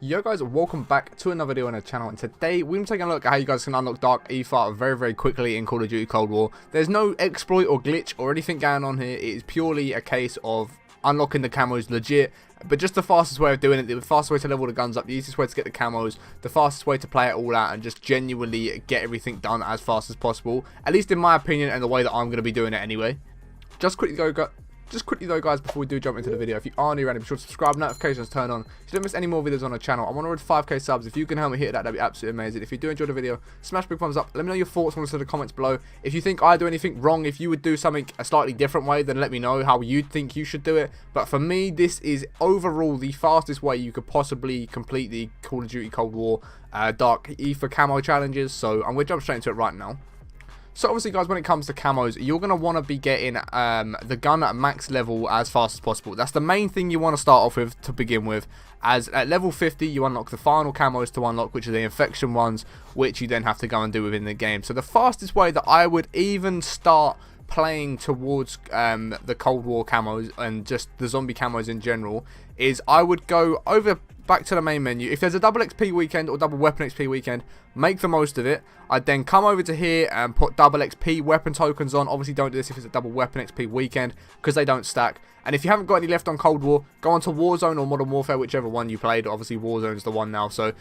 Yo guys, welcome back to another video on the channel, and today we're taking a look at how you guys can unlock Dark Aether very quickly in Call of Duty Cold War. There's no exploit or glitch or anything going on here. It is purely a case of unlocking the camos legit, but just the fastest way of doing it, the fastest way to level the guns up, the easiest way to get the camos, the fastest way to play it all out and just genuinely get everything done as fast as possible, at least in my opinion and the way that I'm going to be doing it anyway. Just quickly though guys, before we do jump into the video, if you are new around, be sure to subscribe, notifications turn on, so you don't miss any more videos on the channel. I want to reach 5k subs. If you can help me hit that, that'd be absolutely amazing. If you do enjoy the video, smash big thumbs up, let me know your thoughts in the comments below. If you think I do anything wrong, if you would do something a slightly different way, then let me know how you think you should do it. But for me, this is overall the fastest way you could possibly complete the Call of Duty Cold War Dark Aether camo challenges, so I'm going to jump straight into it right now. So obviously guys, when it comes to camos, you're going to want to be getting the gun at max level as fast as possible. That's the main thing you want to start off with to begin with, as at level 50 you unlock the final camos to unlock, which are the infection ones, which you then have to go and do within the game. So the fastest way that I would even start playing towards the Cold War camos and just the zombie camos in general is I would go over back to the main menu. If there's a double XP weekend or double weapon XP weekend, make the most of it. I'd then come over to here and put double XP weapon tokens on. Obviously don't do this if it's a double weapon XP weekend because they don't stack. And if you haven't got any left on Cold War, go on to Warzone or Modern Warfare, whichever one you played. Obviously Warzone's the one now, so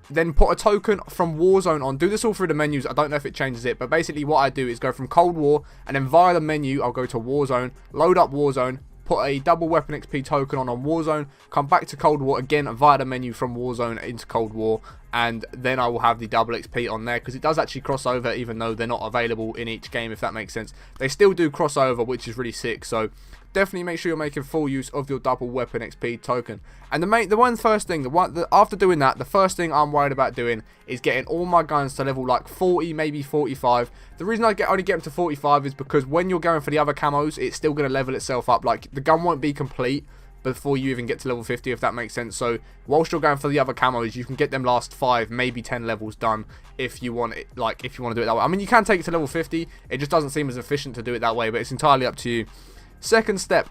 then put a token from Warzone on. Do this all through the menus. I don't know if it changes it, but basically what I do is go from Cold War and then via the menu I'll go to Warzone, load up Warzone, put a double weapon XP token on Warzone, come back to Cold War again via the menu from Warzone into Cold War, and then I will have the double XP on there, because it does actually cross over even though they're not available in each game, if that makes sense. They still do cross over, which is really sick, so definitely make sure you're making full use of your double weapon XP token. And after doing that, the first thing I'm worried about doing is getting all my guns to level like 40, maybe 45. The reason I only get them to 45 is because when you're going for the other camos, it's still going to level itself up. Like, the gun won't be complete before you even get to level 50, if that makes sense. So whilst you're going for the other camos, you can get them last 5, maybe 10 levels done if you want it, like if you want to do it that way. I mean, you can take it to level 50, it just doesn't seem as efficient to do it that way, but it's entirely up to you. Second step,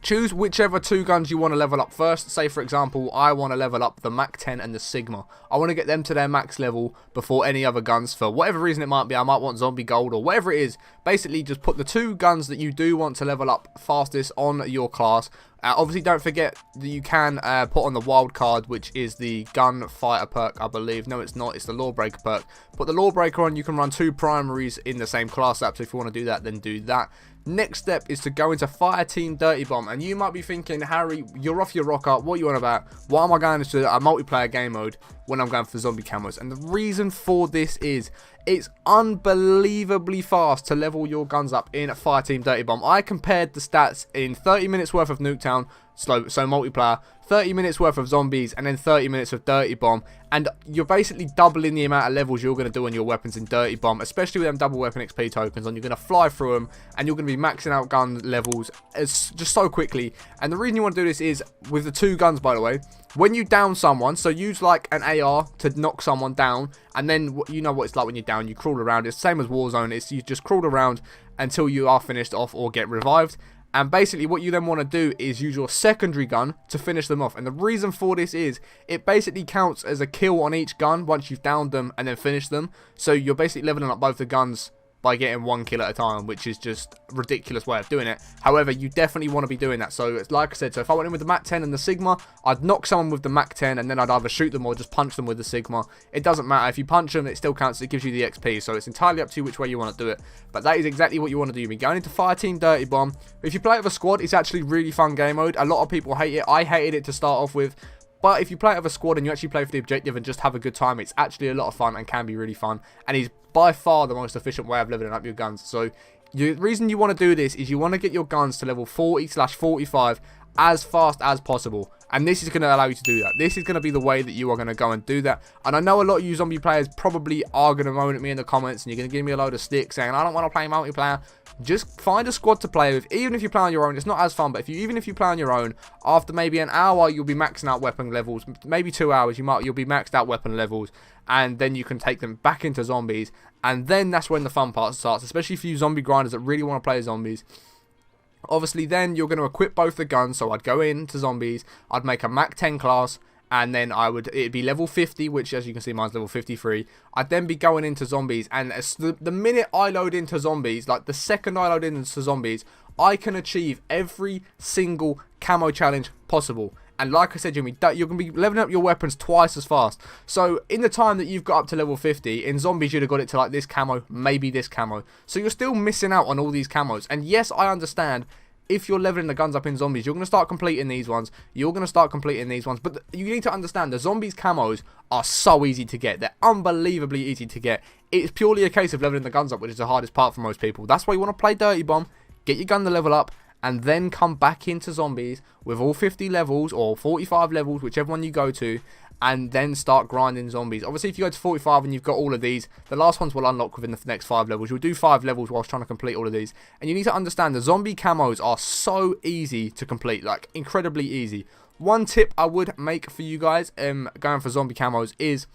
choose whichever 2 guns you want to level up first. Say for example, I want to level up the Mac 10 and the Sigma. I want to get them to their max level before any other guns. For whatever reason it might be, I might want Zombie Gold or whatever it is. Basically just put the 2 guns that you do want to level up fastest on your class. Obviously don't forget that you can put on the wild card, which is the Gunfighter perk, I believe. No, it's not, it's the Lawbreaker perk. Put the Lawbreaker on, you can run 2 primaries in the same class app, so if you want to do that, then do that. Next step is to go into Fireteam Dirty Bomb, and you might be thinking, Harry, you're off your rocker, what are you on about? Why am I going into a multiplayer game mode when I'm going for zombie camos? And the reason for this is it's unbelievably fast to level your guns up in Fireteam Dirty Bomb. I compared the stats in 30 minutes worth of Nuketown, so multiplayer, 30 minutes worth of zombies, and then 30 minutes of Dirty Bomb, and you're basically doubling the amount of levels you're going to do on your weapons in Dirty Bomb, especially with them double weapon XP tokens on. You're going to fly through them, and you're going to be maxing out gun levels just so quickly. And the reason you want to do this is, with the 2 guns by the way, when you down someone, so use like an AR to knock someone down, and then you know what it's like when you're down, you crawl around. It's the same as Warzone, it's you just crawl around until you are finished off or get revived. And basically what you then want to do is use your secondary gun to finish them off. And the reason for this is it basically counts as a kill on each gun once you've downed them and then finished them. So you're basically leveling up both the guns by getting 1 kill at a time, which is just a ridiculous way of doing it. However, you definitely want to be doing that. So it's like I said, so if I went in with the Mac 10 and the Sigma, I'd knock someone with the Mac 10 and then I'd either shoot them or just punch them with the Sigma. It doesn't matter. If you punch them, it still counts. It gives you the XP. So it's entirely up to you which way you want to do it. But that is exactly what you want to do. You've been going into Fireteam Dirty Bomb. If you play it with a squad, it's actually really fun game mode. A lot of people hate it. I hated it to start off with. But if you play it with a squad and you actually play for the objective and just have a good time, it's actually a lot of fun and can be really fun. And is by far the most efficient way of leveling up your guns. So the reason you want to do this is you want to get your guns to level 40/45 as fast as possible. And this is going to allow you to do that. This is going to be the way that you are going to go and do that. And I know a lot of you zombie players probably are going to moan at me in the comments, and you're going to give me a load of sticks saying, I don't want to play multiplayer. Just find a squad to play with. Even if you play on your own, it's not as fun, but even if you play on your own, after maybe an hour, you'll be maxing out weapon levels. Maybe 2 hours, you'll be maxed out weapon levels, and then you can take them back into zombies. And then that's when the fun part starts, especially for you zombie grinders that really want to play zombies. Obviously then you're going to equip both the guns, so I'd go into zombies, I'd make a Mac 10 class, and then it'd be level 50, which as you can see mine's level 53. I'd then be going into zombies, and the minute I load into zombies, like the second I load into zombies, I can achieve every single camo challenge possible. And like I said, Jimmy, you're going to be leveling up your weapons twice as fast. So in the time that you've got up to level 50, in zombies you'd have got it to like this camo, maybe this camo. So you're still missing out on all these camos. And yes, I understand, if you're leveling the guns up in zombies, you're going to start completing these ones. But you need to understand, the zombies camos are so easy to get. They're unbelievably easy to get. It's purely a case of leveling the guns up, which is the hardest part for most people. That's why you want to play Dirty Bomb, get your gun to level up, and then come back into zombies with all 50 levels or 45 levels, whichever one you go to, and then start grinding zombies. Obviously, if you go to 45 and you've got all of these, the last ones will unlock within the next 5 levels. You'll do 5 levels whilst trying to complete all of these. And you need to understand, the zombie camos are so easy to complete, like incredibly easy. One tip I would make for you guys going for zombie camos is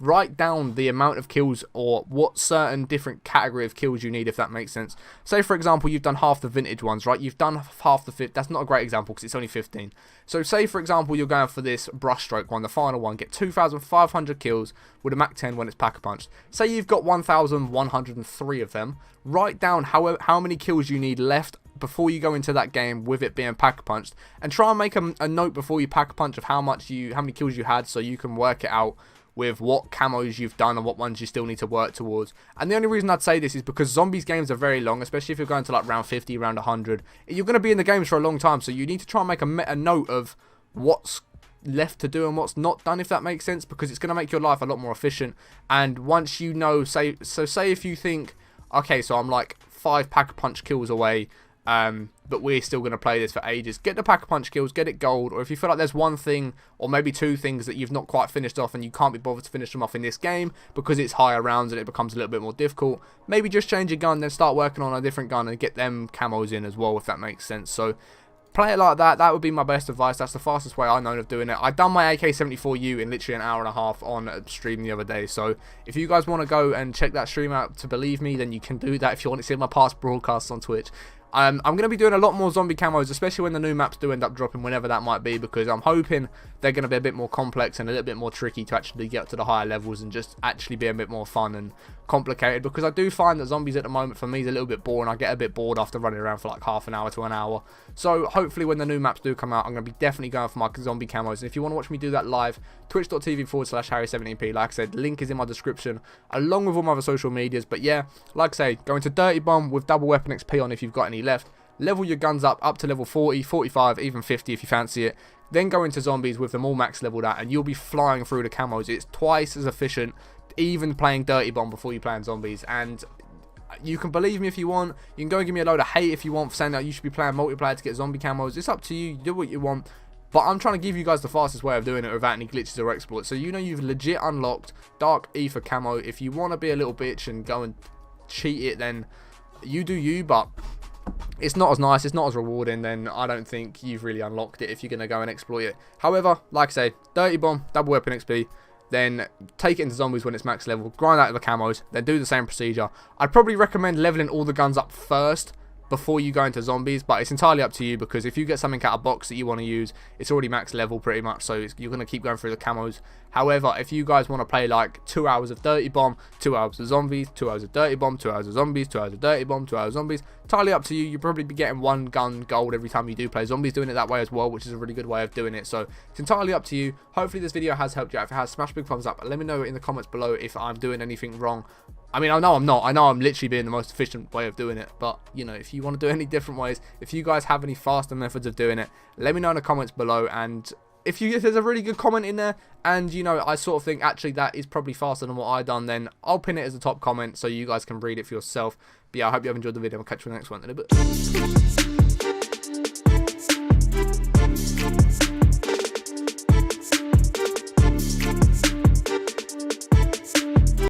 write down the amount of kills or what certain different category of kills you need, if that makes sense. Say for example you've done half the vintage ones, right? You've done half the fit. That's not a great example because it's only 15. So say for example you're going for this brushstroke one, the final one, get 2,500 kills with a Mach 10 when it's pack a punch. Say you've got 1,103 of them. Write down how many kills you need left before you go into that game with it being pack a punched, and try and make a note before you pack a punch of how many kills you had, so you can work it out with what camos you've done and what ones you still need to work towards. And the only reason I'd say this is because zombies games are very long, especially if you're going to like round 50, round 100. You're going to be in the games for a long time, so you need to try and make a note of what's left to do and what's not done, if that makes sense, because it's going to make your life a lot more efficient. And once you know, say if you think, okay, so I'm like 5 pack-a-punch kills away, but we're still going to play this for ages, get the pack-a-punch kills, get it gold. Or if you feel like there's one thing or maybe 2 things that you've not quite finished off and you can't be bothered to finish them off in this game because it's higher rounds and it becomes a little bit more difficult, maybe just change your gun, then start working on a different gun and get them camos in as well, if that makes sense. So play it like that. That would be my best advice. That's the fastest way I know of doing it. I done my AK-74U in literally an hour and a half on a stream the other day. So if you guys want to go and check that stream out to believe me, then you can do that. If you want to see my past broadcasts on Twitch, I'm going to be doing a lot more zombie camos, especially when the new maps do end up dropping, whenever that might be, because I'm hoping they're going to be a bit more complex and a little bit more tricky to actually get to the higher levels and just actually be a bit more fun and complicated, because I do find that zombies at the moment for me is a little bit boring. I get a bit bored after running around for like half an hour to an hour. So hopefully when the new maps do come out, I'm going to be definitely going for my zombie camos. And if you want to watch me do that live, twitch.tv/Harry17p. Like I said, link is in my description along with all my other social medias. But yeah, like I say, go into Dirty Bomb with double weapon XP on if you've got any left. Level your guns up to level 40, 45, even 50 if you fancy it. Then go into zombies with them all max leveled out and you'll be flying through the camos. It's twice as efficient even playing Dirty Bomb before you play zombies. And you can believe me if you want. You can go and give me a load of hate if you want for saying that you should be playing multiplayer to get zombie camos. It's up to you. You do what you want. But I'm trying to give you guys the fastest way of doing it without any glitches or exploits. So you know you've legit unlocked Dark Aether camo. If you want to be a little bitch and go and cheat it, then you do you. But it's not as nice, it's not as rewarding, then I don't think you've really unlocked it if you're going to go and exploit it. However, like I say, Dirty Bomb, double weapon XP, then take it into zombies when it's max level, grind out the camos, then do the same procedure. I'd probably recommend leveling all the guns up first before you go into zombies, but it's entirely up to you, because if you get something out of box that you want to use, it's already max level pretty much, so you're going to keep going through the camos. However, if you guys want to play like 2 hours of Dirty Bomb, 2 hours of zombies, 2 hours of Dirty Bomb, 2 hours of zombies, 2 hours of Dirty Bomb, 2 hours of zombies, entirely up to you. You'll probably be getting 1 gun gold every time you do play zombies, doing it that way as well, which is a really good way of doing it. So it's entirely up to you. Hopefully this video has helped you out. If it has, smash a big thumbs up. Let me know in the comments below if I'm doing anything wrong. I mean, I know I'm not. I know I'm literally being the most efficient way of doing it. But, you know, if you want to do any different ways, if you guys have any faster methods of doing it, let me know in the comments below. And if there's a really good comment in there and, you know, I sort of think, actually, that is probably faster than what I done, then I'll pin it as a top comment so you guys can read it for yourself. But yeah, I hope you have enjoyed the video. I'll catch you in the next one in a bit.